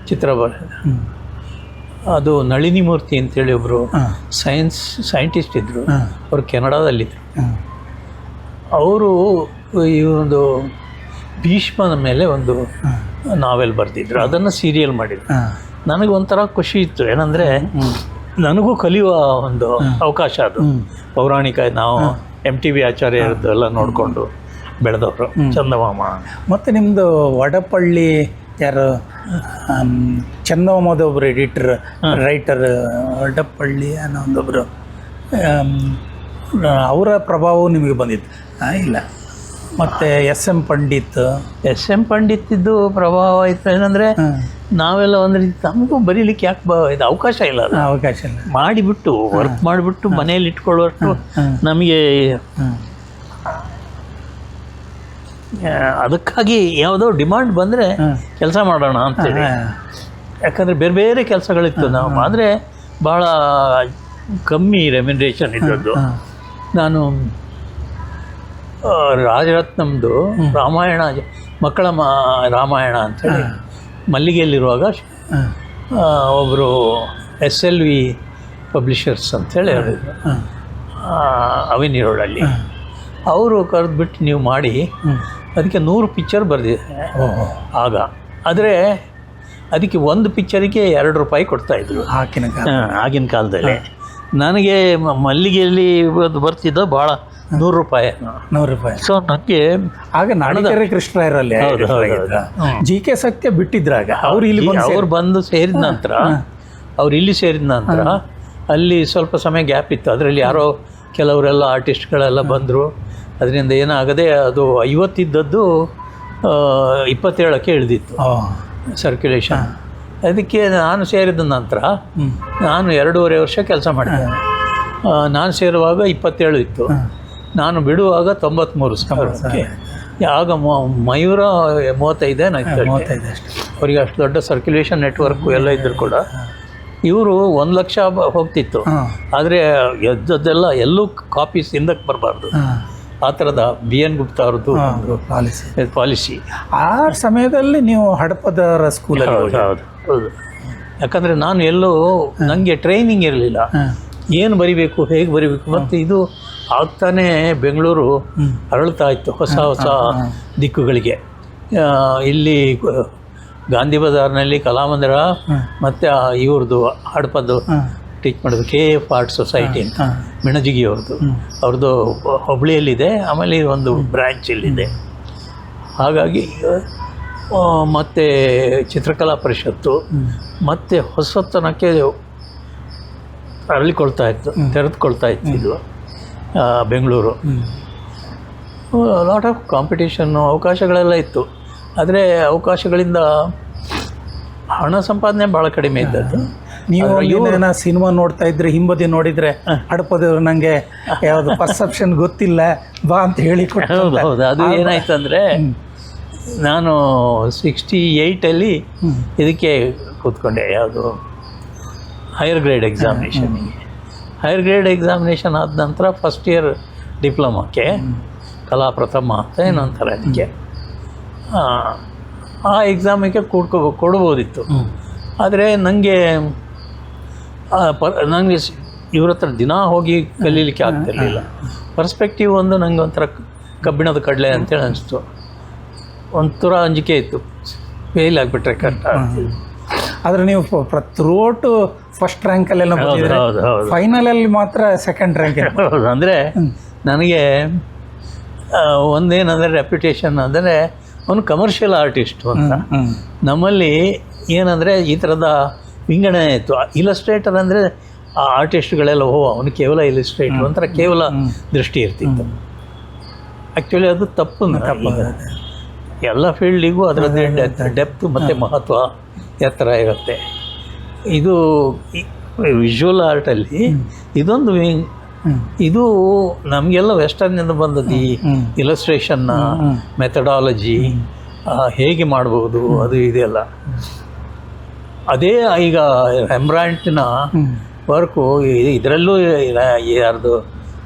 [SPEAKER 1] ಚಿತ್ರ ಬರೆದ. ಅದು ನಳಿನಿ ಮೂರ್ತಿ ಅಂತೇಳಿ ಒಬ್ಬರು ಸೈಂಟಿಸ್ಟ್ ಇದ್ದರು. ಅವರು ಕೆನಡಾದಲ್ಲಿದ್ದರು. ಅವರು ಈ ಒಂದು ಭೀಷ್ಮನ ಮೇಲೆ ಒಂದು ನಾವೆಲ್ ಬರೆದಿದ್ರು. ಅದನ್ನು ಸೀರಿಯಲ್ ಮಾಡಿದ್ರು. ನನಗೆ ಒಂಥರ ಖುಷಿ ಇತ್ತು. ಏನಂದರೆ ನನಗೂ ಕಲಿಯುವ ಒಂದು ಅವಕಾಶ ಅದು. ಪೌರಾಣಿಕ ನಾವು MTV ಆಚಾರ್ಯರದ್ದು ಎಲ್ಲ ನೋಡಿಕೊಂಡು ಬೆಳೆದವರು. ಚಂದಮಾಮ.
[SPEAKER 2] ಮತ್ತು ನಿಮ್ಮದು ವಡಪಳ್ಳಿ ಯಾರು ಚಂದಮಾಮದ ಒಬ್ಬರು ರೈಟರ್ ವಡಪಳ್ಳಿ ಅನ್ನೋ ಒಂದೊಬ್ಬರು, ಅವರ ಪ್ರಭಾವವು ನಿಮಗೆ ಬಂದಿತ್ತು ಇಲ್ಲ? ಮತ್ತು SM ಪಂಡಿತ್ ಇದ್ದು ಪ್ರಭಾವ ಇತ್ತು. ಏನಂದರೆ ನಾವೆಲ್ಲ ಒಂದು ರೀತಿ ನಮಗೂ ಬರೀಲಿಕ್ಕೆ ಯಾಕೆ ಇದು ಅವಕಾಶ ಇಲ್ಲ ಮಾಡಿಬಿಟ್ಟು ವರ್ಕ್ ಮಾಡಿಬಿಟ್ಟು ಮನೆಯಲ್ಲಿ ಇಟ್ಕೊಳ್ಳುವಷ್ಟು ನಮಗೆ. ಅದಕ್ಕಾಗಿ ಯಾವುದೋ ಡಿಮಾಂಡ್ ಬಂದರೆ ಕೆಲಸ ಮಾಡೋಣ ಅಂತೇಳಿ. ಯಾಕಂದರೆ ಬೇರೆ ಬೇರೆ ಕೆಲಸಗಳಿತ್ತು. ನಾವು ಆದರೆ ಭಾಳ ಕಮ್ಮಿ ರೆಮ್ಯುನರೇಷನ್ ಇದ್ದದ್ದು. ನಾನು ರಾಜರತ್ನಮ್ದು ರಾಮಾಯಣ, ಮಕ್ಕಳ ರಾಮಾಯಣ ಅಂಥೇಳಿ ಮಲ್ಲಿಗೆಯಲ್ಲಿರುವಾಗ ಒಬ್ಬರು SLV ಪಬ್ಲಿಷರ್ಸ್ ಅಂಥೇಳಿ ಹೇಳಿದ್ರು, ಅವೆನ್ಯೂ ರೋಡಲ್ಲಿ. ಅವರು ಕರೆದ್ಬಿಟ್ಟು ನೀವು ಮಾಡಿ, ಅದಕ್ಕೆ 100 ಪಿಕ್ಚರ್ ಬರೆದಿದೆ ಆಗ. ಆದರೆ ಅದಕ್ಕೆ ಒಂದು ಪಿಕ್ಚರಿಗೆ ₹2 ಕೊಡ್ತಾಯಿದ್ರು ಆಗಿನ ಕಾಲದಲ್ಲಿ. ನನಗೆ ಮಲ್ಲಿಗೆಯಲ್ಲಿ ಬರ್ತಿದ್ದ ಭಾಳ ₹100. ಸೊ ನನಗೆ ಆಗ ನಾಡಿಕೆರೆ ಕೃಷ್ಣರಾಯರಲ್ಲಿ GK ಸತ್ಯ ಬಿಟ್ಟಿದ್ರಾಗ
[SPEAKER 1] ಅವ್ರು ಬಂದು ಸೇರಿದ ನಂತರ, ಅಲ್ಲಿ ಸ್ವಲ್ಪ ಸಮಯ ಗ್ಯಾಪ್ ಇತ್ತು. ಅದರಲ್ಲಿ ಯಾರೋ ಕೆಲವರೆಲ್ಲ ಆರ್ಟಿಸ್ಟ್ಗಳೆಲ್ಲ ಬಂದರು. ಅದರಿಂದ ಏನಾಗದೆ ಅದು 50 ಇದ್ದದ್ದು 27ಕ್ಕೆ ಇಳಿದಿತ್ತು ಸರ್ಕ್ಯುಲೇಷನ್. ಅದಕ್ಕೆ ನಾನು ಸೇರಿದ ನಂತರ ನಾನು 2.5 ವರ್ಷ ಕೆಲಸ ಮಾಡಿದೆ. ನಾನು ಸೇರುವಾಗ 27 ಇತ್ತು, ನಾನು ಬಿಡುವಾಗ 93,000. ಆಗ ಮಯೂರ 35
[SPEAKER 2] ಅಷ್ಟೇ.
[SPEAKER 1] ಅವರಿಗೆ ಅಷ್ಟು ದೊಡ್ಡ ಸರ್ಕ್ಯುಲೇಷನ್ ನೆಟ್ವರ್ಕು ಎಲ್ಲ ಇದ್ದರೂ ಕೂಡ ಇವರು 1 ಲಕ್ಷ ಹೋಗ್ತಿತ್ತು. ಆದರೆ ಎದ್ದದ್ದೆಲ್ಲ ಎಲ್ಲೂ ಕಾಪೀಸ್ ಹಿಂದಕ್ಕೆ ಬರಬಾರ್ದು. ಆ ಥರದ BN ಗುಪ್ತಾ ಅವ್ರದ್ದು ಪಾಲಿಸಿ.
[SPEAKER 2] ಆ ಸಮಯದಲ್ಲಿ ನೀವು ಹಡಪದರ ಸ್ಕೂಲಲ್ಲಿ?
[SPEAKER 1] ಹೌದು. ಯಾಕಂದರೆ ನಾನು ಎಲ್ಲೂ ನನಗೆ ಟ್ರೈನಿಂಗ್ ಇರಲಿಲ್ಲ. ಏನು ಬರಿಬೇಕು, ಹೇಗೆ ಬರಿಬೇಕು. ಮತ್ತು ಇದು ಆಗ್ತಾನೆ ಬೆಂಗಳೂರು ಅರಳ್ತಾ ಇತ್ತು ಹೊಸ ಹೊಸ ದಿಕ್ಕುಗಳಿಗೆ. ಇಲ್ಲಿ ಗಾಂಧಿ ಬಜಾರ್ನಲ್ಲಿ ಕಲಾಮಂದಿರ ಮತ್ತು ಇವ್ರದ್ದು ಹಡಪದ್ದು ಟೀಚ್ ಮಾಡೋದು KF ಆರ್ಟ್ ಸೊಸೈಟಿ ಅಂತ ಮಿಣಜಿಗಿ ಅವ್ರದ್ದು ಹುಬ್ಳಿಯಲ್ಲಿದೆ. ಆಮೇಲೆ ಒಂದು ಬ್ರ್ಯಾಂಚ್ ಇಲ್ಲಿದೆ. ಹಾಗಾಗಿ ಮತ್ತು ಚಿತ್ರಕಲಾ ಪರಿಷತ್ತು ಮತ್ತು ಹೊಸತನಕ್ಕೆ ತೆರೆದುಕೊಳ್ತಾ ಇತ್ತು ಇದು ಬೆಂಗಳೂರು. ಲಾಟ್ ಆಫ್ ಕಾಂಪಿಟೇಷನ್ನು, ಅವಕಾಶಗಳೆಲ್ಲ ಇತ್ತು. ಆದರೆ ಅವಕಾಶಗಳಿಂದ ಹಣ ಸಂಪಾದನೆ ಭಾಳ ಕಡಿಮೆ ಇದ್ದದ್ದು.
[SPEAKER 2] ನೀವು ಇವನ ಸಿನಿಮಾ ನೋಡ್ತಾ ಇದ್ರೆ ಹಿಂಬದಿ ನೋಡಿದರೆ ಹಡಪದವ್ರು ನನಗೆ ಯಾವುದು ಪರ್ಸೆಪ್ಷನ್ ಗೊತ್ತಿಲ್ಲ ಬಾ ಅಂತ ಹೇಳಿ ಕೊಟ್ಟು.
[SPEAKER 1] ಹೌದು. ಅದು ಏನಾಯ್ತು ಅಂದರೆ, ನಾನು 68ಅಲ್ಲಿ ಇದಕ್ಕೆ ಕೂತ್ಕೊಂಡೆ, ಯಾವುದು ಹೈಯರ್ ಗ್ರೇಡ್ ಎಕ್ಸಾಮಿನೇಷನ್ ಆದ ನಂತರ ಫಸ್ಟ್ ಇಯರ್ ಡಿಪ್ಲೊಮಾಕ್ಕೆ ಕಲಾ ಪ್ರಥಮ ಅಂತ ಏನೋ ಅಂತಾರೆ ಅದಕ್ಕೆ. ಆ ಎಕ್ಸಾಮಿಗೆ ಕೊಡ್ಬೋದಿತ್ತು. ಆದರೆ ನನಗೆ ನನಗೆ ಇವ್ರ ಹತ್ರ ದಿನ ಹೋಗಿ ಕಲೀಲಿಕ್ಕೆ ಆಗ್ತಿರ್ಲಿಲ್ಲ. ಪರ್ಸ್ಪೆಕ್ಟಿವ್ ಒಂದು ನನಗೆ ಒಂಥರ ಕಬ್ಬಿಣದ ಕಡಲೆ ಅಂತೇಳಿ ಅನಿಸ್ತು. ಒಂಥರ ಅಂಜಿಕೆ ಇತ್ತು, ಫೇಲ್ ಆಗಿಬಿಟ್ರೆ ಕಷ್ಟ.
[SPEAKER 2] ಆದರೆ ನೀವು ಥ್ರೂಔಟ್ ಫಸ್ಟ್ ರ್ಯಾಂಕಲ್ಲೆಲ್ಲ
[SPEAKER 1] ಹೌದು ಹೌದು.
[SPEAKER 2] ಫೈನಲಲ್ಲಿ ಮಾತ್ರ ಸೆಕೆಂಡ್ ರ್ಯಾಂಕ್.
[SPEAKER 1] ಹೌದು. ಅಂದರೆ ನನಗೆ ಒಂದೇನಂದರೆ ರೆಪ್ಯುಟೇಷನ್ ಅಂದರೆ ಅವನು ಕಮರ್ಷಿಯಲ್ ಆರ್ಟಿಸ್ಟು ಅಂತ. ನಮ್ಮಲ್ಲಿ ಏನಂದರೆ ಈ ಥರದ ವಿಂಗಡಣೆ ಇತ್ತು. ಇಲಸ್ಟ್ರೇಟರ್ ಅಂದರೆ ಆ ಆರ್ಟಿಸ್ಟ್ಗಳೆಲ್ಲ ಅವನು ಕೇವಲ ಇಲಸ್ಟ್ರೇಟರ್ ಒಂಥರ ಕೇವಲ ದೃಷ್ಟಿ ಇರ್ತಿತ್ತು. ಆ್ಯಕ್ಚುಲಿ ಅದು ತಪ್ಪು. ಎಲ್ಲ ಫೀಲ್ಡಿಗೂ ಅದರದ್ದೇ ಡೆಪ್ತ್ ಮತ್ತು ಮಹತ್ವ ಎತ್ತರ ಇರುತ್ತೆ. ಇದು ವಿಜುವಲ್ ಆರ್ಟಲ್ಲಿ ಇದೊಂದು ಇದು ನಮಗೆಲ್ಲ ವೆಸ್ಟರ್ನಿಂದ ಬಂದದ್ದು. ಈ ಇಲಸ್ಟ್ರೇಷನ್ನ ಮೆಥಡಾಲಜಿ ಹೇಗೆ ಮಾಡ್ಬೋದು ಅದು ಇದೆಲ್ಲ. ಅದೇ ಈಗ ರೆಂಬ್ರಾಂಟ್ನ ವರ್ಕು ಇದರಲ್ಲೂ ಯಾರ್ದು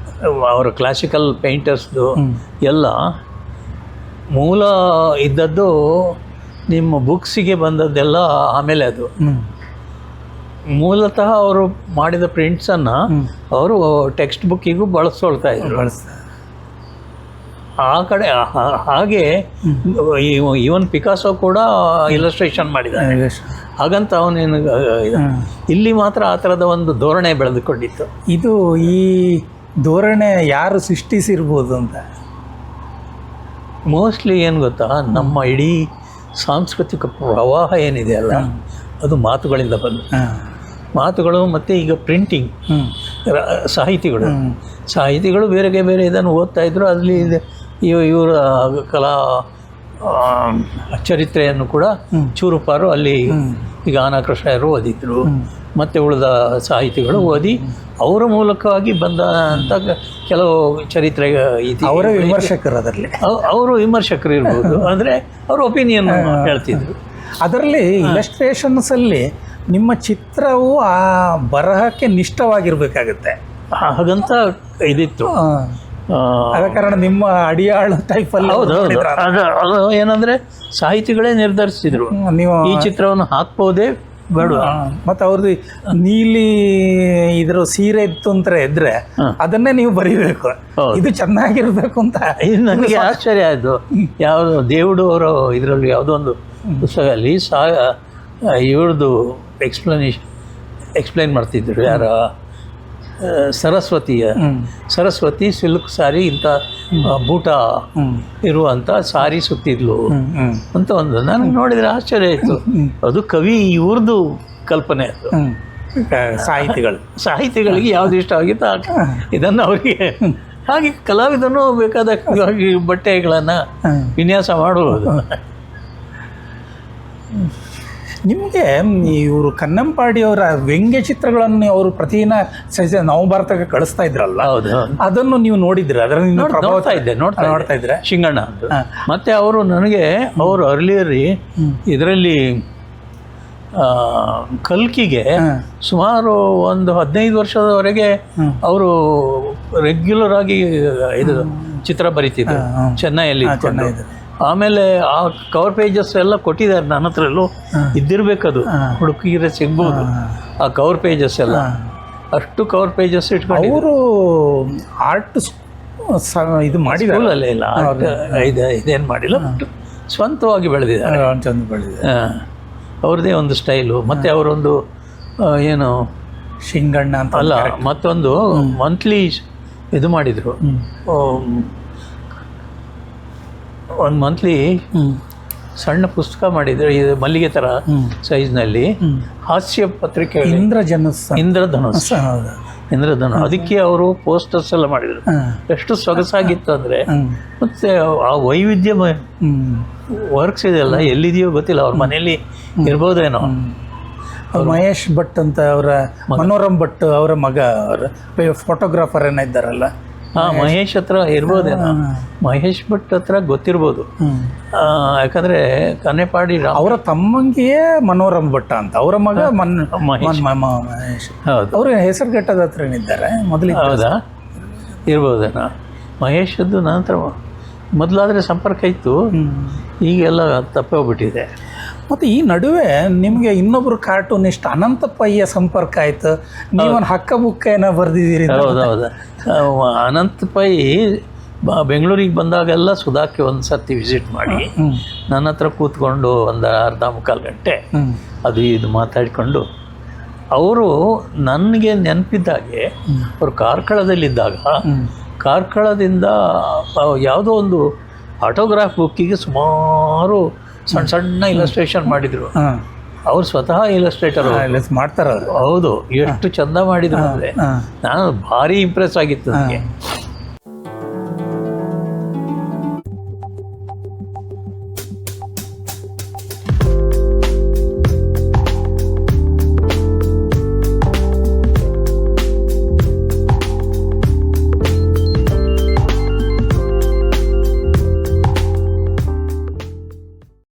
[SPEAKER 1] ಅವರ ಕ್ಲಾಸಿಕಲ್ ಪೇಂಟರ್ಸ್ದು ಎಲ್ಲ ಮೂಲ ಇದ್ದದ್ದು ನಿಮ್ಮ ಬುಕ್ಸಿಗೆ ಬಂದದ್ದೆಲ್ಲ. ಆಮೇಲೆ ಅದು ಮೂಲತಃ ಅವರು ಮಾಡಿದ ಪ್ರಿಂಟ್ಸನ್ನು ಅವರು ಟೆಕ್ಸ್ಟ್ ಬುಕ್ಕಿಗೂ ಬಳಸ್ಕೊಳ್ತಾ ಇದ್ರು. ಆ ಕಡೆ ಹಾಗೆ ಈವನ್ ಪಿಕಾಸೋ ಕೂಡ ಇಲಸ್ಟ್ರೇಷನ್ ಮಾಡಿದ್ದಾನೆ. ಹಾಗಂತ ಅವನೇನು ಇಲ್ಲಿ ಮಾತ್ರ ಆ ಥರದ ಒಂದು ಧೋರಣೆ ಬೆಳೆದುಕೊಂಡಿತ್ತು.
[SPEAKER 2] ಇದು ಈ ಧೋರಣೆ ಯಾರು ಸೃಷ್ಟಿಸಿರ್ಬೋದು ಅಂತ
[SPEAKER 1] ಮೋಸ್ಟ್ಲಿ ಏನು ಗೊತ್ತಾ, ನಮ್ಮ ಇಡೀ ಸಾಂಸ್ಕೃತಿಕ ಪ್ರವಾಹ ಏನಿದೆ ಅಲ್ಲ, ಅದು ಮಾತುಗಳಿಂದ ಬಂದು ಮಾತುಗಳು. ಮತ್ತು ಈಗ ಪ್ರಿಂಟಿಂಗ್, ಸಾಹಿತಿಗಳು ಬೇರೆ ಇದನ್ನು ಓದ್ತಾ ಇದ್ರು. ಅಲ್ಲಿ ಇವರ ಕಲಾ ಚರಿತ್ರೆಯನ್ನು ಕೂಡ ಚೂರುಪಾರು ಅಲ್ಲಿ ಈಗ ಅನಾಕೃಷ್ಣರು ಓದಿದ್ರು, ಮತ್ತು ಉಳಿದ ಸಾಹಿತಿಗಳು ಓದಿ ಅವರ ಮೂಲಕವಾಗಿ ಬಂದಂಥ ಕೆಲವು ಚರಿತ್ರೆ
[SPEAKER 2] ಅವರ ವಿಮರ್ಶಕರು, ಅದರಲ್ಲಿ
[SPEAKER 1] ಅವರು ವಿಮರ್ಶಕರು ಇರ್ಬೋದು. ಅಂದರೆ ಅವರು ಒಪಿನಿಯನ್ ಹೇಳ್ತಿದ್ರು.
[SPEAKER 2] ಅದರಲ್ಲಿ ಇಲಸ್ಟ್ರೇಷನ್ಸಲ್ಲಿ ನಿಮ್ಮ ಚಿತ್ರವು ಆ ಬರಹಕ್ಕೆ ನಿಷ್ಠವಾಗಿರ್ಬೇಕಾಗತ್ತೆ.
[SPEAKER 1] ಹಾಗಂತ ಇದಿತ್ತು.
[SPEAKER 2] ಆದ ಕಾರಣ ನಿಮ್ಮ ಅಡಿಯಾಳು ಟೈಪಲ್ಲಿ.
[SPEAKER 1] ಹೌದೌದು. ಅದು ಏನಂದರೆ ಸಾಹಿತಿಗಳೇ ನಿರ್ಧರಿಸಿದ್ರು
[SPEAKER 2] ನೀವು
[SPEAKER 1] ಈ ಚಿತ್ರವನ್ನು ಹಾಕ್ಬೋದೇ ಬೇಡ.
[SPEAKER 2] ಮತ್ತು ಅವ್ರದ್ದು ನೀಲಿ ಇದ್ರ ಸೀರೆ ಇತ್ತು ಅಂತ ಇದ್ರೆ ಅದನ್ನೇ ನೀವು ಬರೀಬೇಕು, ಇದು ಚೆನ್ನಾಗಿರ್ಬೇಕು ಅಂತ.
[SPEAKER 1] ಇದು ನನಗೆ ಆಶ್ಚರ್ಯ ಆಯಿತು. ಯಾವುದು ದೇವುಡು ಅವರು ಇದರಲ್ಲಿ ಯಾವುದೋ ಒಂದು ಪುಸ್ತಕದಲ್ಲಿ ಇವ್ರದ್ದು ಎಕ್ಸ್ಪ್ಲೈನ್ ಮಾಡ್ತಿದ್ರು. ಯಾರ ಸರಸ್ವತಿ ಸಿಲ್ಕ್ ಸಾರಿ ಇಂಥ ಬೂಟ ಇರುವಂಥ ಸಾರಿ ಸುತ್ತಿದ್ಲು ಅಂತ ಒಂದು ನನಗೆ ನೋಡಿದರೆ ಆಶ್ಚರ್ಯ ಆಯಿತು. ಅದು ಕವಿ ಇವ್ರದ್ದು ಕಲ್ಪನೆ. ಅದು ಸಾಹಿತಿಗಳಿಗೆ ಯಾವ್ದು ಇಷ್ಟ ಆಗಿತ್ತು ಇದನ್ನು ಅವರಿಗೆ ಹಾಗೆ ಕಲಾವಿದನು ಬೇಕಾದ ಬಟ್ಟೆಗಳನ್ನು ವಿನ್ಯಾಸ ಮಾಡುವುದು.
[SPEAKER 2] ನಿಮಗೆ ಇವರು ಕನ್ನಂಪಾಡಿಯವರ ವ್ಯಂಗ್ಯ ಚಿತ್ರಗಳನ್ನು ಅವರು ಪ್ರತಿದಿನ ನವಭಾರತಕ್ಕೆ ಕಳಿಸ್ತಾ ಇದ್ರಲ್ಲ, ಅದನ್ನು ನೀವು ನೋಡಿದ್ರೆ ಅದರಲ್ಲಿ ನೋಡ್ತಾ ಇದ್ರೆ
[SPEAKER 1] ಶಿಂಗಣ್ಣ ಅಂತ. ಮತ್ತೆ ಅವರು ನನಗೆ ಅವರು ಅರ್ಲಿಯರಿ ಇದರಲ್ಲಿ ಕಲ್ಕಿಗೆ ಸುಮಾರು ಒಂದು 15 ವರ್ಷದವರೆಗೆ ಅವರು ರೆಗ್ಯುಲರ್ ಆಗಿ ಇದು ಚಿತ್ರ ಬರೀತಿದ್ರು ಚೆನ್ನೈಯಲ್ಲಿ. ಆಮೇಲೆ ಆ ಕವರ್ ಪೇಜಸ್ ಎಲ್ಲ ಕೊಟ್ಟಿದ್ದಾರೆ ನನ್ನ ಹತ್ರಲ್ಲೂ ಇದ್ದಿರ್ಬೇಕದು, ಹುಡುಕಿದ್ರೆ ಸಿಗ್ಬೋದು ಆ ಕವರ್ ಪೇಜಸ್ ಎಲ್ಲ. ಅಷ್ಟು ಕವರ್ ಪೇಜಸ್ ಇಟ್ಕೊಂಡು
[SPEAKER 2] ಅವರು ಆರ್ಟ್ ಇದು
[SPEAKER 1] ಮಾಡಿಲ್ಲ. ಇಲ್ಲ ಇದೇನು ಮಾಡಿಲ್ಲ, ಸ್ವಂತವಾಗಿ ಬೆಳೆದಿದ್ದಾರೆ. ಅವ್ರದ್ದೇ ಒಂದು ಸ್ಟೈಲು. ಮತ್ತು ಅವರೊಂದು ಏನು
[SPEAKER 2] ಶಿಂಗಣ್ಣ ಅಂತ
[SPEAKER 1] ಅಲ್ಲ, ಮತ್ತೊಂದು ಮಂತ್ಲಿ ಇದು ಮಾಡಿದರು. ಒಂದು ಮಂತ್ಲಿ ಸಣ್ಣ ಪುಸ್ತಕ ಮಾಡಿದ್ರು, ಇದು ಮಲ್ಲಿಗೆ ಥರ ಸೈಜ್ನಲ್ಲಿ, ಹಾಸ್ಯ ಪತ್ರಿಕೆ ಇಂದ್ರಧನುಸ್. ಅದಕ್ಕೆ ಅವರು ಪೋಸ್ಟರ್ಸ್ ಎಲ್ಲ ಮಾಡಿದರು. ಎಷ್ಟು ಸೊಗಸಾಗಿತ್ತು ಅಂದರೆ, ಮತ್ತು ಆ ವೈವಿಧ್ಯ ವರ್ಕ್ಸ್ ಇದೆಲ್ಲ ಎಲ್ಲಿದೆಯೋ ಗೊತ್ತಿಲ್ಲ, ಅವ್ರ ಮನೆಯಲ್ಲಿ ಇರ್ಬೋದೇನೋ.
[SPEAKER 2] ಮಹೇಶ್ ಭಟ್ ಅಂತ ಅವರ ಮನೋರಮ್ ಭಟ್ ಅವರ ಮಗ, ಫೋಟೋಗ್ರಾಫರ್ ಏನೋ ಇದ್ದಾರಲ್ಲ,
[SPEAKER 1] ಮಹೇಶ್ ಹತ್ರ ಇರ್ಬೋದೇನೋ. ಮಹೇಶ್ ಭಟ್ ಹತ್ರ ಗೊತ್ತಿರ್ಬೋದು, ಯಾಕಂದರೆ ಕನ್ನೆಪಾಡಿ
[SPEAKER 2] ಅವರ ತಮ್ಮಂಗೆಯೇ ಮನೋರಮ್ ಭಟ್ ಅಂತ, ಅವರ ಮಗ ಮಹೇಶ್. ಹೌದು, ಅವರು ಹೆಸರುಘಟ್ಟದ ಹತ್ರ ಏನಿದ್ದಾರೆ ಮೊದಲಿಗೆ.
[SPEAKER 1] ಹೌದಾ, ಇರ್ಬೋದೇನೋ. ಮಹೇಶದ್ದು ನಂತರ ಮೊದಲಾದರೆ ಸಂಪರ್ಕ ಇತ್ತು, ಈಗೆಲ್ಲ ತಪ್ಪೋಗ್ಬಿಟ್ಟಿದೆ.
[SPEAKER 2] ಮತ್ತು ಈ ನಡುವೆ ನಿಮಗೆ ಇನ್ನೊಬ್ರು ಕಾರ್ಟೂನಿಸ್ಟ್ ಅನಂತಪ್ಪಯ್ಯ ಸಂಪರ್ಕ ಆಯ್ತು, ನೀವೊಂದು ಹಕ್ಕ ಬುಕ್ಕ ಏನೋ ಬರೆದಿದ್ದೀರಿ.
[SPEAKER 1] ಹೌದೌದು. ಅನಂತ್ ಪೈ ಬೆಂಗಳೂರಿಗೆ ಬಂದಾಗೆಲ್ಲ ಸುಧಾಕ್ಕೆ ಒಂದು ಸರ್ತಿ ವಿಸಿಟ್ ಮಾಡಿ ನನ್ನ ಹತ್ರ ಕೂತ್ಕೊಂಡು ಒಂದು ಅರ್ಧ ಮುಕ್ಕಾಲು ಗಂಟೆ ಅದು ಇದು ಮಾತಾಡಿಕೊಂಡು, ಅವರು ನನಗೆ ನೆನಪಿದ್ದಾಗೆ ಅವರು ಕಾರ್ಕಳದಲ್ಲಿದ್ದಾಗ ಕಾರ್ಕಳದಿಂದ ಯಾವುದೋ ಒಂದು ಆಟೋಗ್ರಾಫ್ ಬುಕ್ಕಿಗೆ ಸುಮಾರು ಸಣ್ಣ ಸಣ್ಣ ಇಲಸ್ಟ್ರೇಷನ್ ಮಾಡಿದರು. ಅವ್ರು ಸ್ವತಃ ಇಲಸ್ಟ್ರೇಟರ್
[SPEAKER 2] ಮಾಡ್ತಾರ.
[SPEAKER 1] ಹೌದು, ಎಷ್ಟು ಚಂದ ಮಾಡಿದ್ರು ಅಂದರೆ ನಾನು ಭಾರಿ ಇಂಪ್ರೆಸ್ ಆಗಿತ್ತು ನನಗೆ.